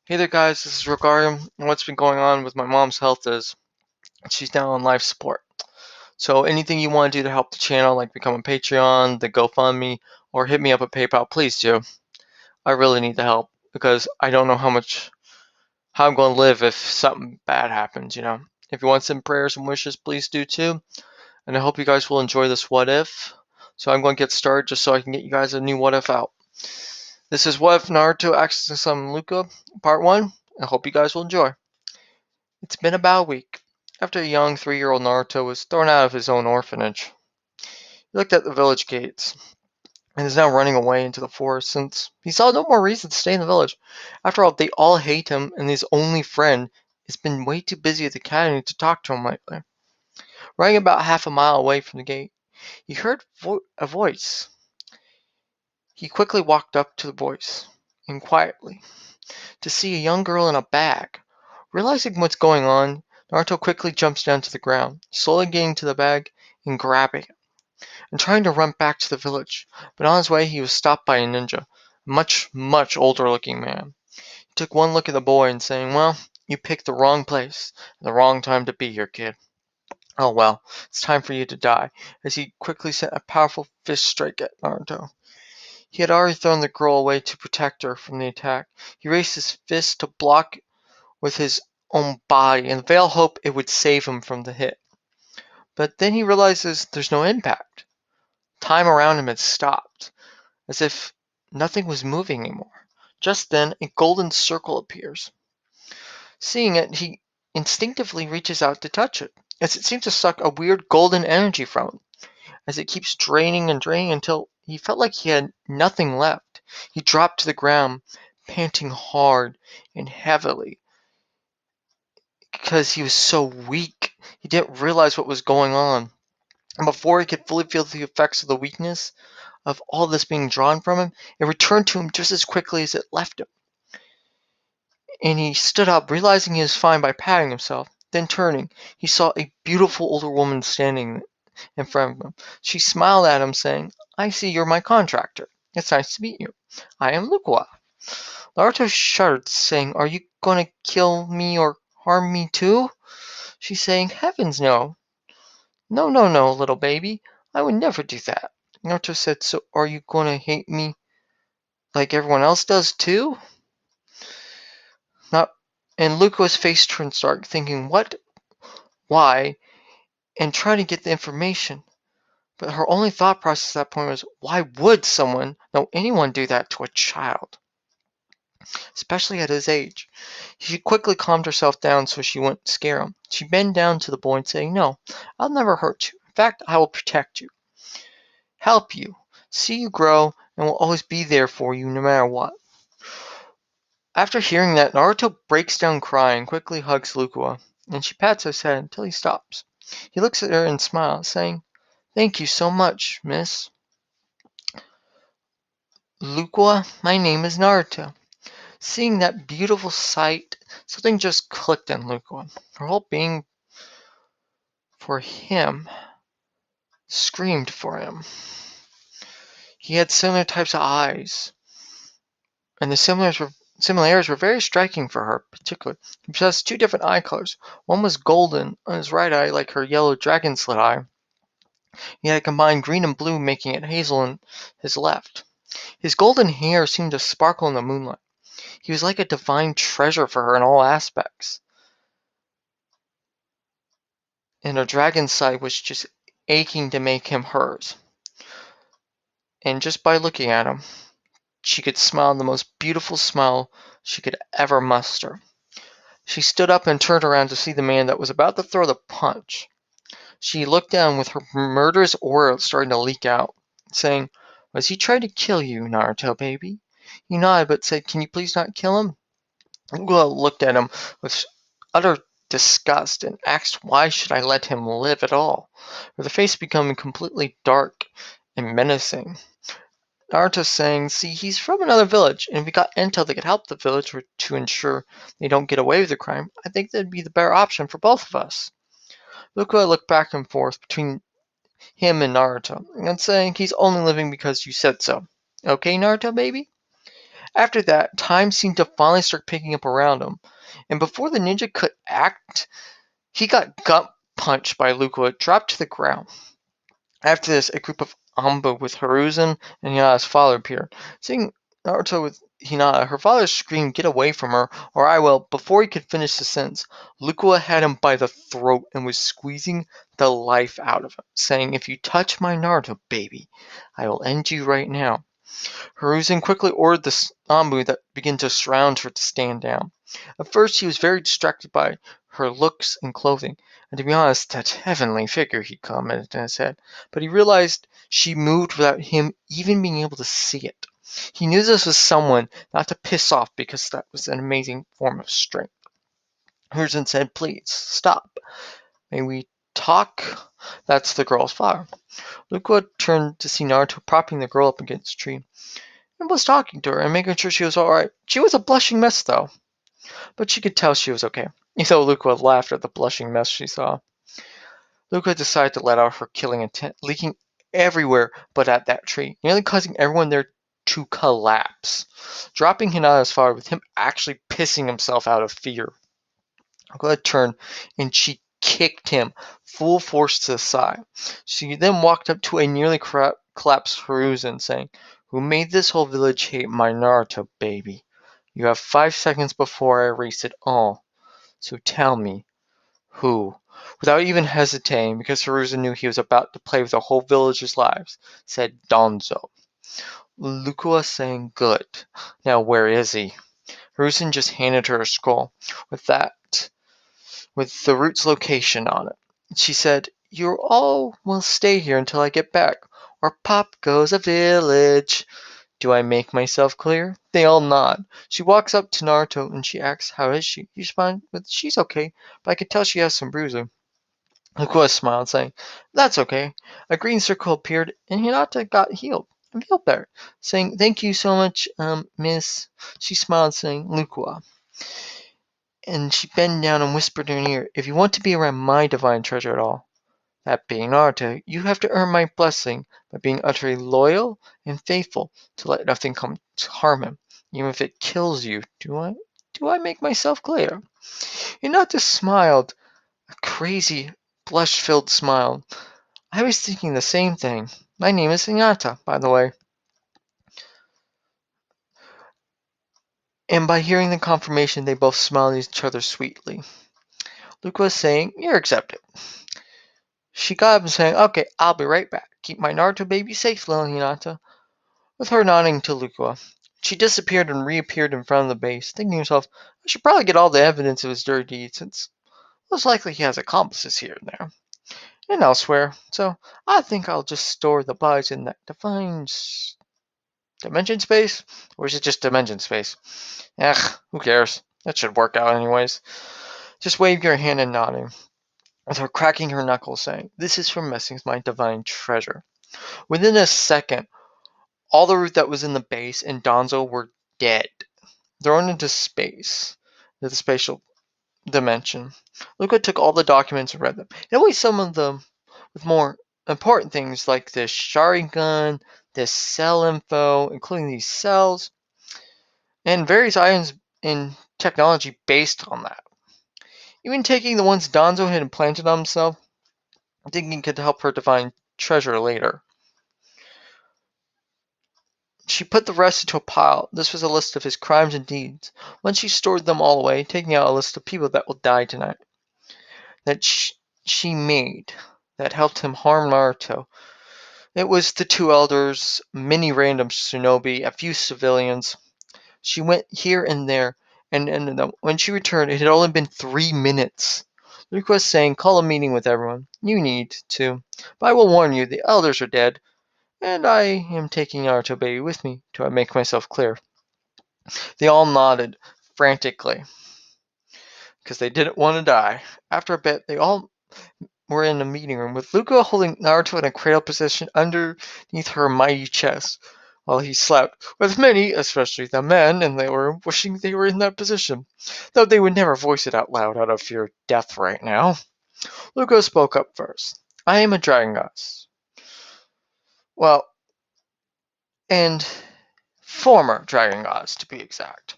Hey there, guys. This is regarding what's been going on with my mom's health. Is she's now on life support. So anything you want to do to help the channel, like become a Patreon, the GoFundMe, or hit me up at PayPal, please do. I really need the help because I don't know how I'm going to live if something bad happens. If you want some prayers and wishes, please do too. And I hope you guys will enjoy this what if. So I'm going to get started just so I can get you guys a new what if out. This is What If Naruto Accessing Some Lucoa, Part 1. I hope you guys will enjoy. It's been about a week after a young 3-year-old Naruto was thrown out of his own orphanage. He looked at the village gates and is now running away into the forest since he saw no more reason to stay in the village. After all, they all hate him and his only friend has been way too busy at the academy to talk to him lately. Running about half a mile away from the gate, he heard a voice. He quickly walked up to the voice and quietly to see a young girl in a bag. Realizing what's going on, Naruto quickly jumps down to the ground, slowly getting to the bag and grabbing it, and trying to run back to the village. But on his way, he was stopped by a ninja, a much older looking man. He took one look at the boy and saying, "Well, you picked the wrong place and the wrong time to be here, kid. Oh well, it's time for you to die," as he quickly sent a powerful fist strike at Naruto. He had already thrown the girl away to protect her from the attack. He raised his fist to block with his own body and Vale hoped it would save him from the hit. But then he realizes there's no impact. Time around him had stopped, as if nothing was moving anymore. Just then, a golden circle appears. Seeing it, he instinctively reaches out to touch it, as it seems to suck a weird golden energy from him, as it keeps draining and draining until he felt like he had nothing left. He dropped to the ground, panting hard and heavily, because he was so weak. He didn't realize what was going on. And before he could fully feel the effects of the weakness of all this being drawn from him, it returned to him just as quickly as it left him. And he stood up, realizing he was fine by patting himself. Then turning, he saw a beautiful older woman standing in front of him. She smiled at him, saying, "I see you're my contractor. It's nice to meet you. I am Lucoa." Naruto shuddered, saying, "Are you going to kill me or harm me too?" She's saying, "Heavens, no. No, no, no, little baby. I would never do that." Naruto said, "So are you going to hate me like everyone else does too?" Not and Luco's face turned dark, thinking, "What? Why?" and trying to get the information. But her only thought process at that point was, why would anyone do that to a child? Especially at his age. She quickly calmed herself down so she wouldn't scare him. She bent down to the boy and saying, "No, I'll never hurt you. In fact, I will protect you, help you, see you grow, and will always be there for you no matter what." After hearing that, Naruto breaks down crying, quickly hugs Lucoa, and she pats his head until he stops. He looks at her and smiles, saying, "Thank you so much, miss." "Lucoa, my name is Naruto." Seeing that beautiful sight, something just clicked in Lucoa. Her whole being for him screamed for him. He had similar types of eyes, and the similarities were very striking for her, particularly. He possessed two different eye colors. One was golden on his right eye, like her yellow dragon slit eye. He had combined green and blue, making it hazel on his left. His golden hair seemed to sparkle in the moonlight. He was like a divine treasure for her in all aspects. And her dragon side was just aching to make him hers. And just by looking at him, she could smile the most beautiful smile she could ever muster. She stood up and turned around to see the man that was about to throw the punch. She looked down with her murderous aura starting to leak out, saying, "Was he trying to kill you, Naruto, baby?" He nodded but said, "Can you please not kill him?" Luca looked at him with utter disgust and asked, "Why should I let him live at all?" With the face becoming completely dark and menacing. Naruto saying, "See, he's from another village, and if we got intel that could help the village to ensure they don't get away with the crime, I think that'd be the better option for both of us." Luca looked back and forth between him and Naruto, and saying, "He's only living because you said so. Okay, Naruto, baby?" After that, time seemed to finally start picking up around him, and before the ninja could act, he got gut punched by Lucoa, dropped to the ground. After this, a group of Amba with Hiruzen and Hinata's father appeared. Seeing Naruto with Hinata, her father screamed, "Get away from her, or I will." Before he could finish the sentence, Lucoa had him by the throat and was squeezing the life out of him, saying, "If you touch my Naruto, baby, I will end you right now." Hiruzen quickly ordered the Ambu that began to surround her to stand down. At first, he was very distracted by her looks and clothing, and to be honest, that heavenly figure, he commented in his head. But he realized she moved without him even being able to see it. He knew this was someone not to piss off because that was an amazing form of strength. Hiruzen said, "Please, stop. May we talk?" That's the girl's father. Luca turned to see Naruto propping the girl up against a tree, and was talking to her and making sure she was alright. She was a blushing mess, though, but she could tell she was okay. Even though Luca laughed at the blushing mess she saw, Luca decided to let out her killing intent, leaking everywhere but at that tree, nearly causing everyone there to collapse, dropping Hinata's father with him actually pissing himself out of fear. Luca turned and she kicked him full force to the side. She then walked up to a nearly collapsed Hiruzen, saying, "Who made this whole village hate my Naruto, baby? You have 5 seconds before I erase it all. So tell me, who?" Without even hesitating, because Hiruzen knew he was about to play with the whole village's lives, said Donzo. Lucoa saying, "Good. Now where is he?" Hiruzen just handed her a scroll with the route's location on it. She said, "You all will stay here until I get back, or pop goes a village. Do I make myself clear?" They all nod. She walks up to Naruto and she asks, "How is she?" He responds with, "She's okay, but I can tell she has some bruising." Lucoa smiled, saying, "That's okay." A green circle appeared and Hinata got healed and felt better, saying, "Thank you so much, miss." She smiled, saying, "Lucoa." And she bent down and whispered in her ear, "If you want to be around my divine treasure at all, that being Naruto, you have to earn my blessing by being utterly loyal and faithful to let nothing come to harm him, even if it kills you. Do I make myself clear?" Hinata smiled, a crazy, blush-filled smile. I was thinking the same thing. My name is Hinata, by the way. And by hearing the confirmation, they both smiled at each other sweetly. Luke was saying, "You're accepted." She got up and saying, "Okay, I'll be right back. Keep my Naruto baby safe, little Hinata." With her nodding to Lucoa, she disappeared and reappeared in front of the base, thinking to herself, "I should probably get all the evidence of his dirty deeds, since most likely he has accomplices here and there, and elsewhere. So I think I'll just store the bodies in that defined dimension space? Or is it just dimension space? Who cares? That should work out anyways." Just waved your hand and nodding, with her cracking her knuckles, saying, "This is for messing with my divine treasure." Within a second, all the root that was in the base and Donzo were dead, thrown into space, into the spatial dimension. Luca took all the documents and read them. And always some of them with more important things like this Sharingan, this cell info, including these cells, and various items in technology based on that. Even taking the ones Donzo had implanted on himself, thinking could help her divine treasure later. She put the rest into a pile. This was a list of his crimes and deeds. Once she stored them all away, taking out a list of people that will die tonight, that she made, that helped him harm Naruto. It was the two elders, many random shinobi, a few civilians. She went here and there, and when she returned, it had only been 3 minutes. Luke was saying, "Call a meeting with everyone. You need to. But I will warn you, the elders are dead, and I am taking Naruto baby with me. Do I make myself clear?" They all nodded frantically, because they didn't want to die. After a bit, they all were in a meeting room, with Luca holding Naruto in a cradle position underneath her mighty chest, while he slept, with many, especially the men, and they were wishing they were in that position, though they would never voice it out loud out of fear of death right now. Luca spoke up first. "I am a dragon goddess. Well, and former dragon gods to be exact.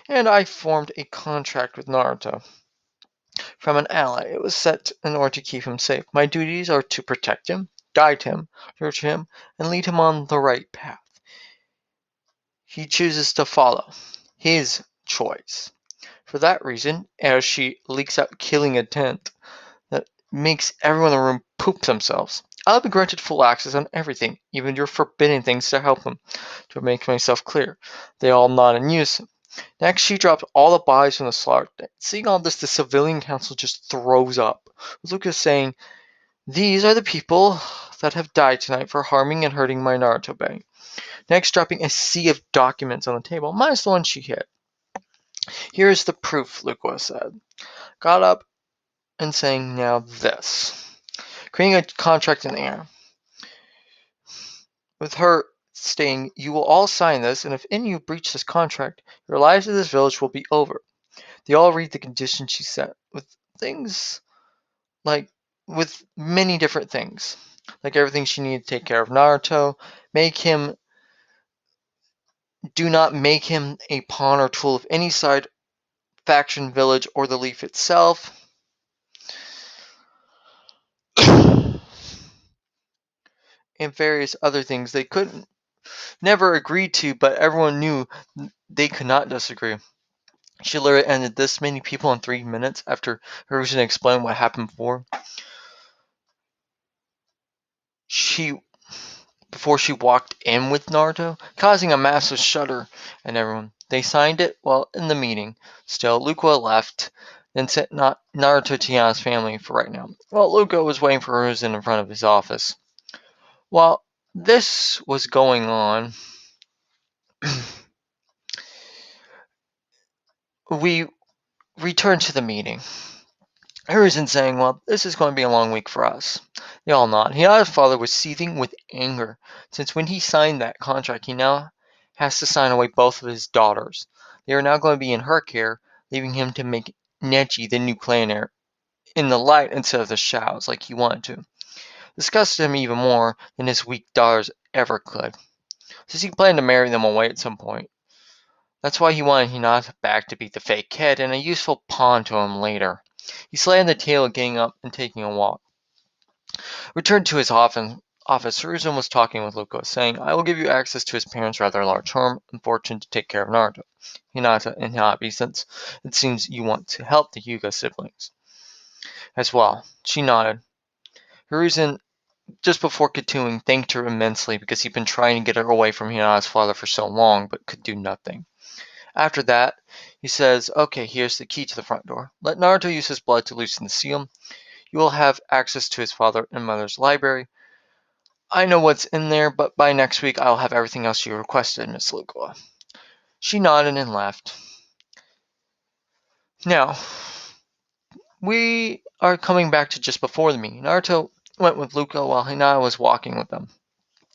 And I formed a contract with Naruto from an ally. It was set in order to keep him safe. My duties are to protect him, guide him, nurture him, and lead him on the right path. He chooses to follow. His choice. For that reason, as she leaks out killing intent that makes everyone in the room poop themselves, I'll be granted full access on everything, even your forbidden things to help him. To make myself clear, they all nod in unison. Next, she dropped all the bodies from the slaughter. Seeing all this, the civilian council just throws up, with Lucas saying, "These are the people that have died tonight for harming and hurting my Naruto Bay." Next, dropping a sea of documents on the table, minus the one she hid. "Here is the proof," Lucoa said. Got up and saying, "Now this." Creating a contract in the air. With her saying, "You will all sign this, and if any of you breach this contract, your lives in this village will be over." They all read the conditions she set, with things like, with many different things. Like everything she needed to take care of Naruto, do not make him a pawn or tool of any side, faction, village, or the leaf itself. And various other things they couldn't never agreed to, but everyone knew they could not disagree. She literally ended this many people in 3 minutes after Hiruzen explained what happened she before she walked in with Naruto, causing a massive shudder in everyone. They signed it while in the meeting. Still, Lucoa left, then sent Naruto to Yana's family for right now, while Lucoa was waiting for Hiruzen in front of his office. While this was going on, we returned to the meeting. Hiruzen saying, "Well, this is going to be a long week for us." They all nod. Hinata's father was seething with anger, since when he signed that contract, he now has to sign away both of his daughters. They are now going to be in her care, leaving him to make Nechi the new clan heir in the light instead of the shadows like he wanted to. Disgusted him even more than his weak daughters ever could, since he planned to marry them away at some point. That's why he wanted Hinata back to be the fake kid and a useful pawn to him later. He slammed the table, getting up and taking a walk. Returned to his office, Hiruzen was talking with Lucoa, saying, "I will give you access to his parents' rather large home and fortune to take care of Naruto, Hinata, and Hanabi, since it seems you want to help the Hyuga siblings as well." She nodded. Hiruzen, just before continuing, thanked her immensely because he'd been trying to get her away from Hinata's father for so long, but could do nothing. After that, he says, "Okay, here's the key to the front door. Let Naruto use his blood to loosen the seal. You will have access to his father and mother's library. I know what's in there, but by next week I'll have everything else you requested, Miss Lucoa." She nodded and left. Now, we are coming back to just before the meeting. Naruto went with Lucoa while Hinata was walking with them.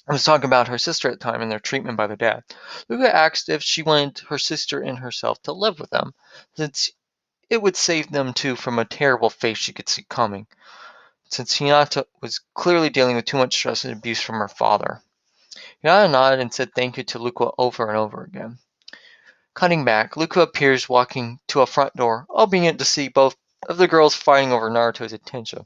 I was talking about her sister at the time and their treatment by their dad. Luca asked if she wanted her sister and herself to live with them, since it would save them too from a terrible fate she could see coming, since Hinata was clearly dealing with too much stress and abuse from her father. Hinata nodded and said thank you to Lucoa over and over again. Cutting back, Lucoa appears walking to a front door, albeit to see both of the girls fighting over Naruto's attention.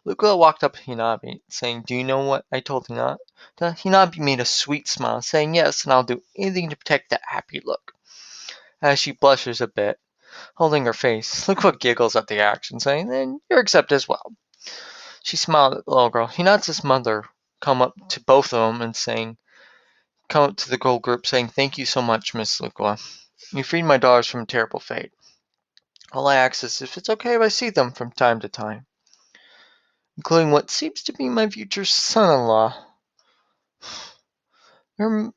Lucoa walked up to Hinabi, saying, "Do you know what I told Hinata?" Hinabi made a sweet smile, saying, "Yes, and I'll do anything to protect that happy look." As she blushes a bit, holding her face, Lucoa giggles at the action, saying, "Then you're accepted as well." She smiled at the little girl. Hinata's mother come up to both of them and come up to the girl group, saying, "Thank you so much, Miss Lucoa. You freed my daughters from a terrible fate. All I ask is if it's okay if I see them from time to time, including what seems to be my future son-in-law." Her,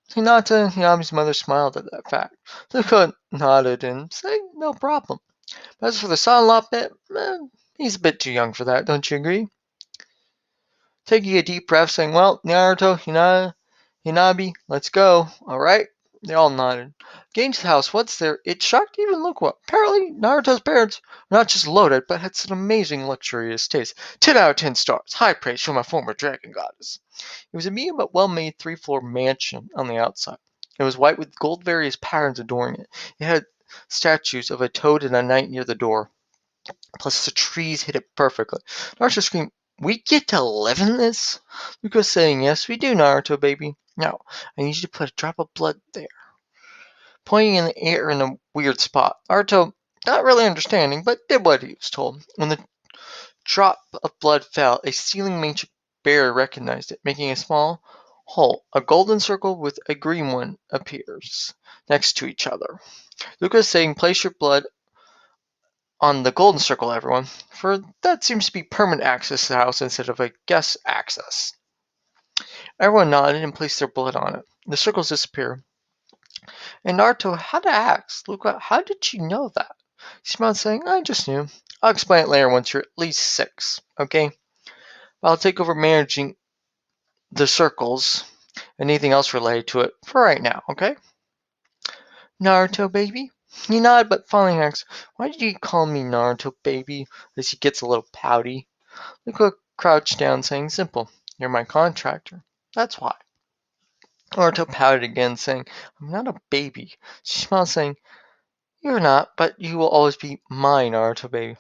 Hinata and Hinabi's mother smiled at that fact. Luca nodded and said, "No problem. But as for the son-in-law bit, he's a bit too young for that, don't you agree?" Taking a deep breath, saying, "Well, Naruto, Hinabi, let's go. Alright?" They all nodded. Getting to the house, once there, it shocked even Lucoa. Apparently, Naruto's parents were not just loaded, but had some amazing luxurious taste. 10 out of 10 stars. High praise from my former dragon goddess. It was a medium but well-made three-floor mansion on the outside. It was white with gold various patterns adorning it. It had statues of a toad and a knight near the door. Plus the trees hit it perfectly. Naruto screamed, "We get to live in this?" Luca saying, "Yes, we do, Naruto, baby. Now, I need you to put a drop of blood there." Pointing in the air in a weird spot. Naruto, not really understanding, but did what he was told. When the drop of blood fell, a ceiling matrix barrier recognized it, making a small hole. A golden circle with a green one appears next to each other. Luca is saying, "Place your blood on the golden circle, everyone, for that seems to be permanent access to the house instead of a guest access." Everyone nodded and placed their blood on it. The circles disappear. And Naruto had to ask, "Luca, how did you know that?" He smiled, saying, "I just knew. I'll explain it later once you're at least 6, okay? I'll take over managing the circles and anything else related to it for right now, okay?" "Naruto, baby?" He nodded, but finally asked, "Why did you call me Naruto, baby?" as he gets a little pouty. Luca crouched down, saying, "Simple. You're my contractor. That's why." Naruto pouted again, saying, "I'm not a baby." She smiled, saying, "You're not, but you will always be my Naruto, baby."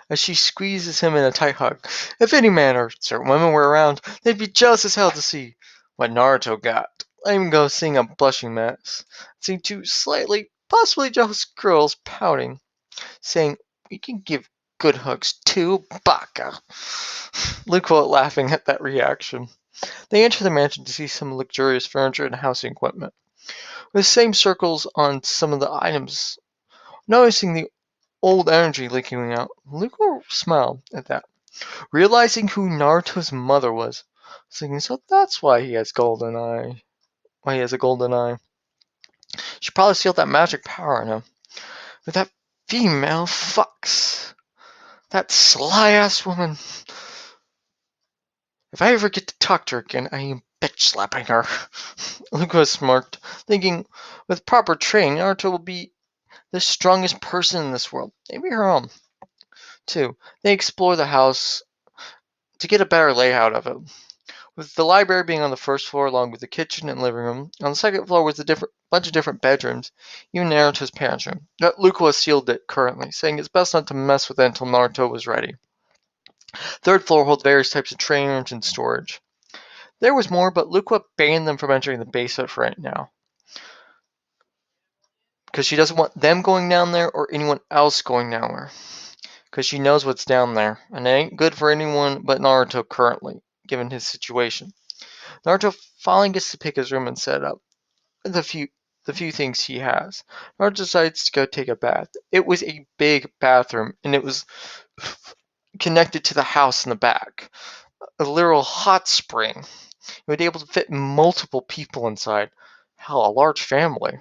As she squeezes him in a tight hug. If any man or certain women were around, they'd be jealous as hell to see what Naruto got. I even go seeing a blushing mess. Seeing two slightly, possibly jealous girls pouting, saying, "We can give good hugs too, baka." Lucoa laughing at that reaction. They enter the mansion to see some luxurious furniture and housing equipment, with the same circles on some of the items. Noticing the old energy leaking out, Lucoa smiled at that, realizing who Naruto's mother was. Thinking, so that's why he has golden eye. Why he has a golden eye. She probably sealed that magic power in him. With that female fox. That sly ass woman. If I ever get to talk to her again, I am bitch slapping her. Luca smirked, thinking with proper training, Naruto will be the strongest person in this world. Maybe her own. 2. They explore the house to get a better layout of it. With the library being on the first floor along with the kitchen and living room, on the second floor was a bunch of different bedrooms, even Naruto's parents' room. Lucoa sealed it currently, saying it's best not to mess with it until Naruto was ready. Third floor holds various types of training rooms and storage. There was more, but Lucoa banned them from entering the basement for right now, because she doesn't want them going down there or anyone else going down there, because she knows what's down there, and it ain't good for anyone but Naruto currently, given his situation. Naruto finally gets to pick his room and set up the few things he has. Naruto decides to go take a bath. It was a big bathroom, and it was connected to the house in the back. A literal hot spring. It would be able to fit multiple people inside. Hell, a large family.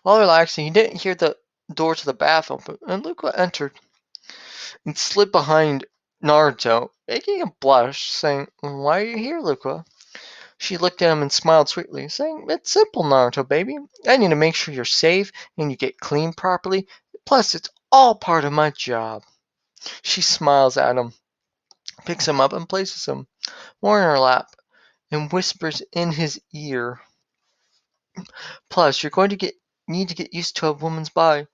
While relaxing, he didn't hear the door to the bath open, and Luca entered and slid behind Naruto, making him blush, saying, "Why are you here, Luca?" She looked at him and smiled sweetly, saying, "It's simple, Naruto, baby. I need to make sure you're safe and you get cleaned properly. Plus, it's all part of my job." She smiles at him, picks him up, and places him more in her lap, and whispers in his ear, "Plus, you're going to need to get used to a woman's body,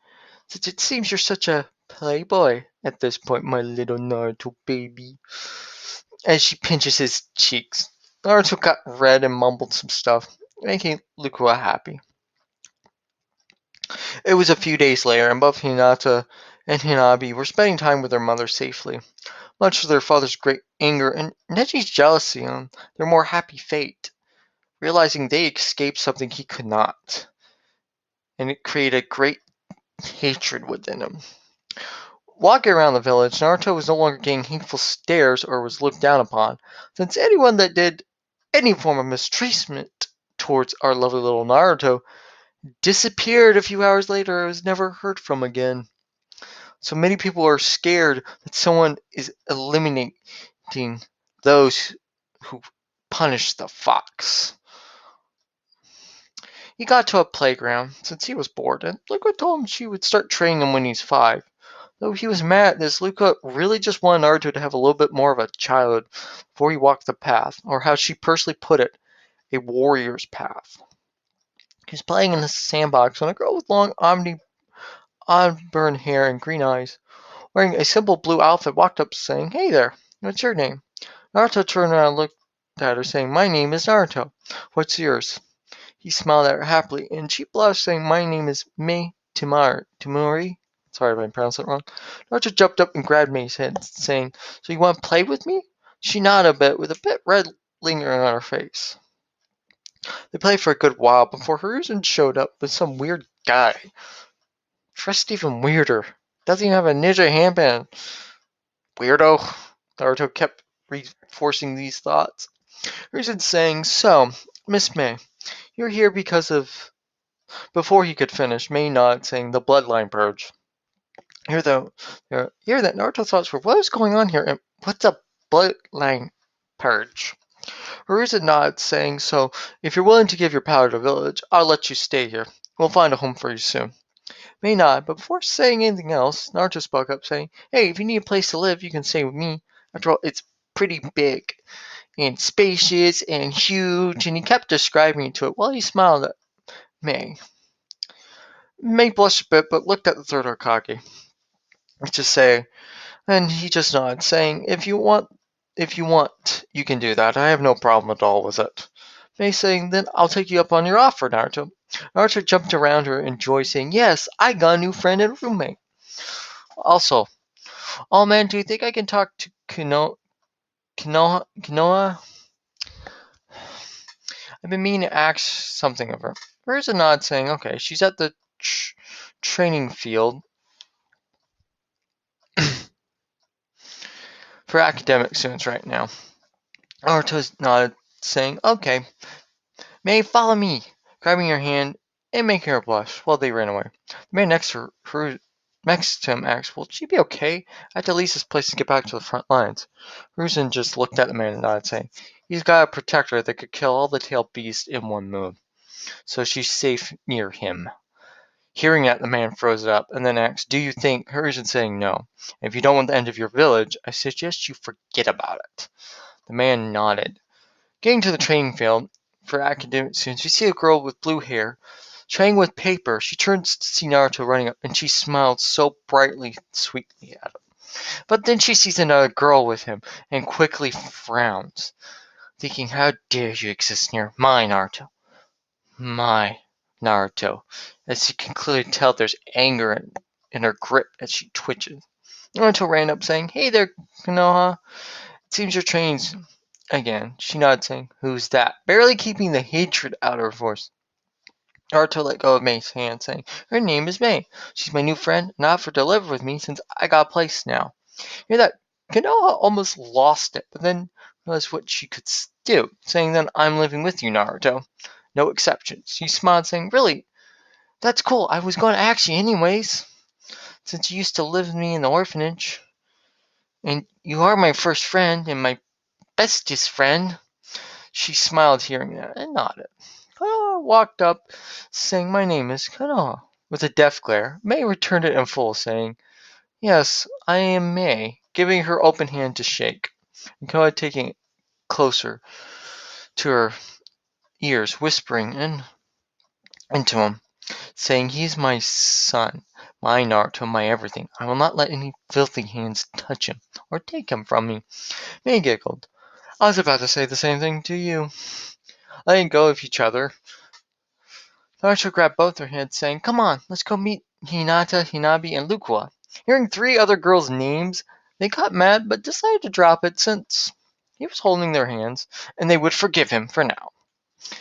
since it seems you're such a playboy at this point, my little Naruto baby." As she pinches his cheeks, Naruto got red and mumbled some stuff, making Lucoa happy. It was a few days later, and both Hinata and Hinabi were spending time with their mother safely, much to their father's great anger and Neji's jealousy on their more happy fate, realizing they escaped something he could not, and it created great hatred within him. Walking around the village, Naruto was no longer getting hateful stares or was looked down upon, since anyone that did any form of mistreatment towards our lovely little Naruto disappeared a few hours later and was never heard from again. So many people are scared that someone is eliminating those who punish the fox. He got to a playground since he was bored, and Luca told him she would start training him when he's 5. Though he was mad at this, Luca really just wanted Naruto to have a little bit more of a childhood before he walked the path, or how she personally put it, a warrior's path. He was playing in the sandbox when a girl with long auburn hair and green eyes, wearing a simple blue outfit, walked up saying, "Hey there, what's your name?" Naruto turned around and looked at her, saying, "My name is Naruto. What's yours?" He smiled at her happily, and she blushed, saying, "My name is Mei Tamuri. Sorry if I pronounced it wrong." Naruto jumped up and grabbed Mei's hand, saying, "So you want to play with me?" She nodded a bit, with a bit red lingering on her face. They played for a good while before Hiruzen showed up with some weird guy. Dressed even weirder. Doesn't even have a ninja handband. Weirdo. Naruto kept reinforcing these thoughts. Hiruzen saying, "So, Miss Mei, you're here because of..." Before he could finish, Mei nodded, saying, "The bloodline purge." Here, though, here that Naruto's thoughts were, what is going on here, and what's a bloodline purge? Hiruzen nodded, saying, "So, if you're willing to give your power to the village, I'll let you stay here. We'll find a home for you soon." May nodded, but before saying anything else, Naruto spoke up, saying, "Hey, if you need a place to live, you can stay with me. After all, it's pretty big and spacious and huge," and he kept describing it to it while he smiled at May. May blushed a bit, but looked at the third Hokage. Just say, and he just nodded, saying, if you want, you can do that. I have no problem at all with it." May saying, "Then I'll take you up on your offer, Naruto." Naruto jumped around her in joy, saying, "Yes, I got a new friend and roommate. Also, oh man, do you think I can talk to Kinoa? I've been meaning to ask something of her." There's a nod, saying, "Okay, she's at the training field for academic students right now." Naruto nodded, saying, "Okay, May, follow me," grabbing her hand and making her blush while they ran away. The man next to him asked, "Will she be okay? I have to leave this place to get back to the front lines." Hiruzen just looked at the man and nodded, saying, "He's got a protector that could kill all the tailed beasts in one move, so she's safe near him." Hearing that, the man froze it up and then asked, "Do you think?" Hiruzen saying no. "If you don't want the end of your village, I suggest you forget about it." The man nodded. Getting to the training field for academic students, we see a girl with blue hair training with paper. She turns to see Naruto running up, and she smiles so brightly and sweetly at him. But then she sees another girl with him and quickly frowns, thinking, "How dare you exist near my Naruto? My Naruto." As you can clearly tell, there's anger in her grip as she twitches. Naruto ran up, saying, "Hey there, Konoha. It seems you're training's again." She nodded, saying, "Who's that?" Barely keeping the hatred out of her voice. Naruto let go of May's hand, saying, "Her name is May. She's my new friend and offered to live with me since I got a place now." Hear that? Konoha almost lost it, but then realized what she could do, saying, "Then I'm living with you, Naruto. No exceptions." She smiled, saying, "Really? That's cool. I was going to ask you anyways, since you used to live with me in the orphanage. And you are my first friend and my bestest friend." She smiled hearing that and nodded. Konoha walked up, saying, "My name is Konoha." With a death glare, May returned it in full, saying, "Yes, I am May," giving her open hand to shake. And Konoha taking it closer to her ears, whispering into him, saying, "He's my son, my Naruto, my everything. I will not let any filthy hands touch him or take him from me." May giggled. "I was about to say the same thing to you." Letting go of each other, Naruto grabbed both her hands, saying, "Come on, let's go meet Hinata, Hinabi, and Lucoa." Hearing 3 other girls' names, they got mad but decided to drop it since he was holding their hands, and they would forgive him for now.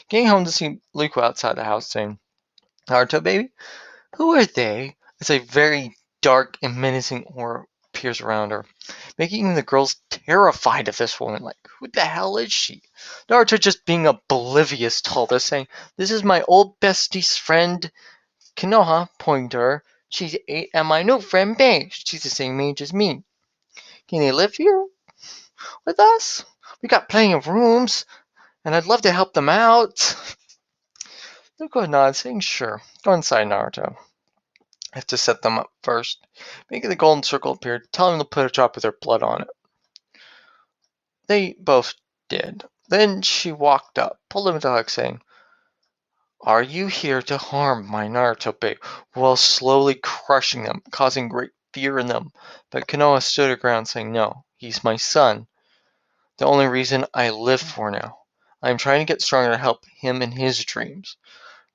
Getting home to see Lucoa outside the house, saying, "Naruto, baby, who are they?" As a very dark and menacing aura appears around her, making even the girls terrified of this woman. Like, who the hell is she? Naruto just being oblivious to all this, saying, "This is my old bestie's friend, Konoha," pointing to her. "She's 8, and my new friend, May. She's the same age as me. Can they live here with us? We got plenty of rooms, and I'd love to help them out." Lucoa nods, saying sure. Go inside, Naruto. I have to set them up first. Making the golden circle appear, telling them to put a drop of their blood on it. They both did. Then she walked up, pulled him into hug, saying, "Are you here to harm my Naruto babe?" While slowly crushing them, causing great fear in them. But Konoha stood her ground, saying, "No, he's my son. The only reason I live for now. I am trying to get stronger to help him in his dreams."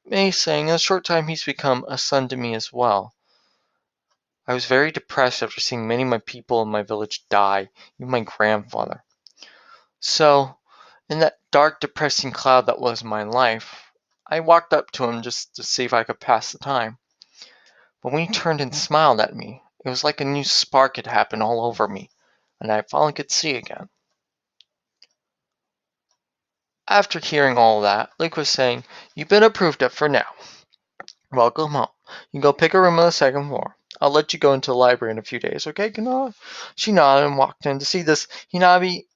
May saying, "In a short time he's become a son to me as well. I was very depressed after seeing many of my people in my village die, even my grandfather. So, in that dark, depressing cloud that was my life, I walked up to him just to see if I could pass the time. But when he turned and smiled at me, it was like a new spark had happened all over me, and I finally could see again." After hearing all that, Luke was saying, "You've been approved of for now. Welcome home. You can go pick a room on the second floor. I'll let you go into the library in a few days, okay, Kanoa?" She nodded and walked in to see this Hinabi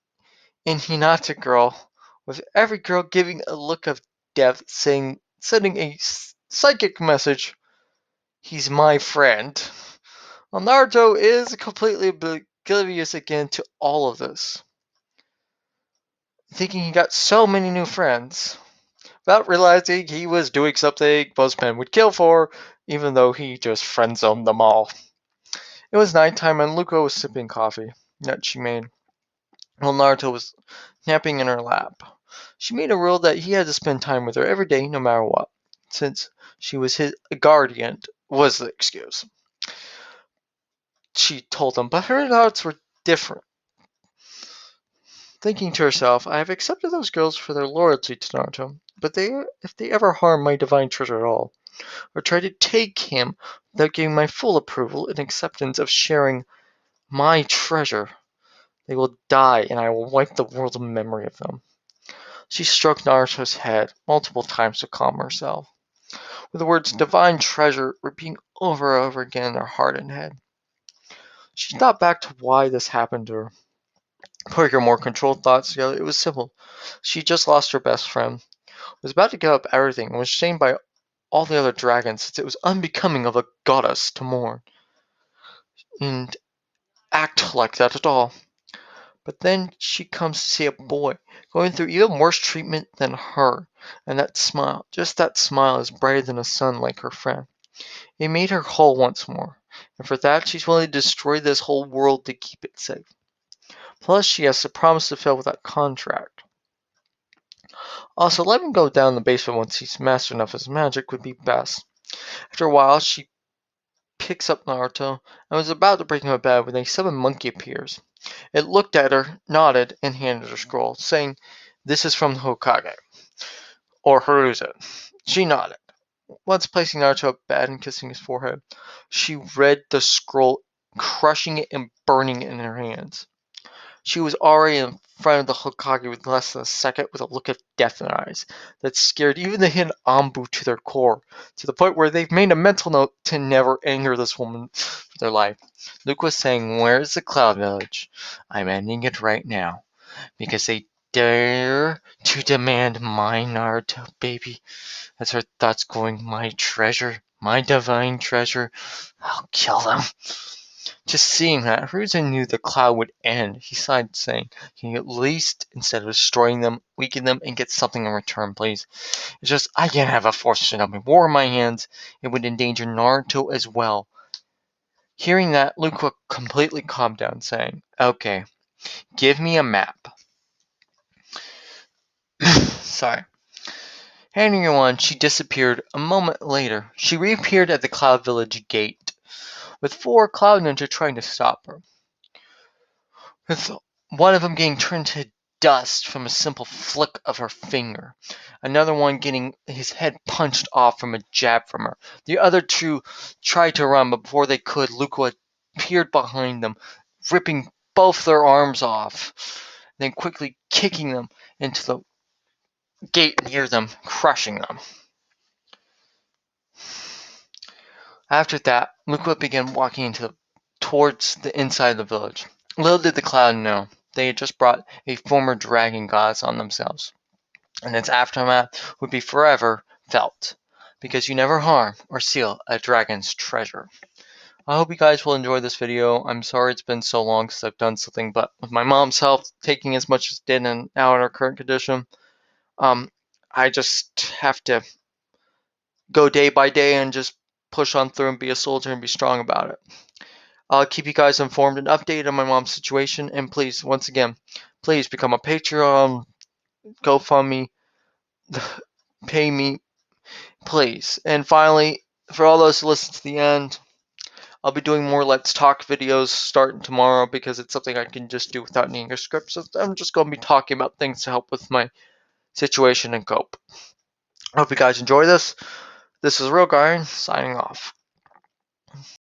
and Hinata girl, with every girl giving a look of death, sending a psychic message. He's my friend. Well, Naruto is completely oblivious again to all of this, thinking he got so many new friends, without realizing he was doing something most men would kill for, even though he just friend-zoned them all. It was nighttime and Luca was sipping coffee that she made, while Naruto was napping in her lap. She made a rule that he had to spend time with her every day, no matter what, since she was his guardian, was the excuse. She told him, but her thoughts were different. Thinking to herself, "I have accepted those girls for their loyalty to Naruto, but if they ever harm my divine treasure at all, or try to take him without giving my full approval and acceptance of sharing my treasure, they will die and I will wipe the world's memory of them." She stroked Naruto's head multiple times to calm herself, with the words "divine treasure" repeating over and over again in her heart and head. She thought back to why this happened to her. Putting her more controlled thoughts together, it was simple. She just lost her best friend, was about to give up everything, and was shamed by all the other dragons since it was unbecoming of a goddess to mourn and act like that at all. But then she comes to see a boy going through even worse treatment than her, and that smile, just that smile, is brighter than the sun like her friend. It made her whole once more, and for that she's willing to destroy this whole world to keep it safe. Plus, she has to promise to fulfill that contract. Also, letting him go down in the basement once he's mastered enough of his magic would be best. After a while, she picks up Naruto and was about to bring him to bed when a sudden monkey appears. It looked at her, nodded, and handed her scroll, saying, "This is from the Hokage, or Haruzen." She nodded. Once placing Naruto in bed and kissing his forehead, she read the scroll, crushing it and burning it in her hands. She was already in front of the Hokage with less than a second, with a look of death in her eyes that scared even the hidden Anbu to their core, to the point where they've made a mental note to never anger this woman for their life. Luke was saying, "Where's the Cloud Village? I'm ending it right now, because they dare to demand my Naruto baby." As her thoughts going, "My treasure, my divine treasure, I'll kill them." Just seeing that, Hiruzen knew the cloud would end. He sighed, saying, "Can you at least, instead of destroying them, weaken them and get something in return, please? It's just, I can't have a forced tsunami war in my hands. It would endanger Naruto as well." Hearing that, Lucoa completely calmed down, saying, "Okay, give me a map." Sorry. Handing her one, she disappeared. A moment later, she reappeared at the Cloud Village gate, with 4 Cloud Ninja trying to stop her, with one of them getting turned to dust from a simple flick of her finger, another one getting his head punched off from a jab from her. The other 2 tried to run, but before they could, Lucoa appeared behind them, ripping both their arms off, then quickly kicking them into the gate near them, crushing them. After that, Lucoa began walking towards the inside of the village. Little did the cloud know, they had just brought a former dragon goddess on themselves, and its aftermath would be forever felt, because you never harm or steal a dragon's treasure. I hope you guys will enjoy this video. I'm sorry it's been so long since I've done something, but with my mom's health taking as much as it did and now in her current condition, I just have to go day by day and just push on through and be a soldier and be strong about it. I'll keep you guys informed and updated on my mom's situation. And please, once again, please become a Patreon, GoFundMe, pay me, please. And finally, for all those who listen to the end, I'll be doing more Let's Talk videos starting tomorrow because it's something I can just do without needing a script. So I'm just going to be talking about things to help with my situation and cope. I hope you guys enjoy this. This is Real Guy signing off.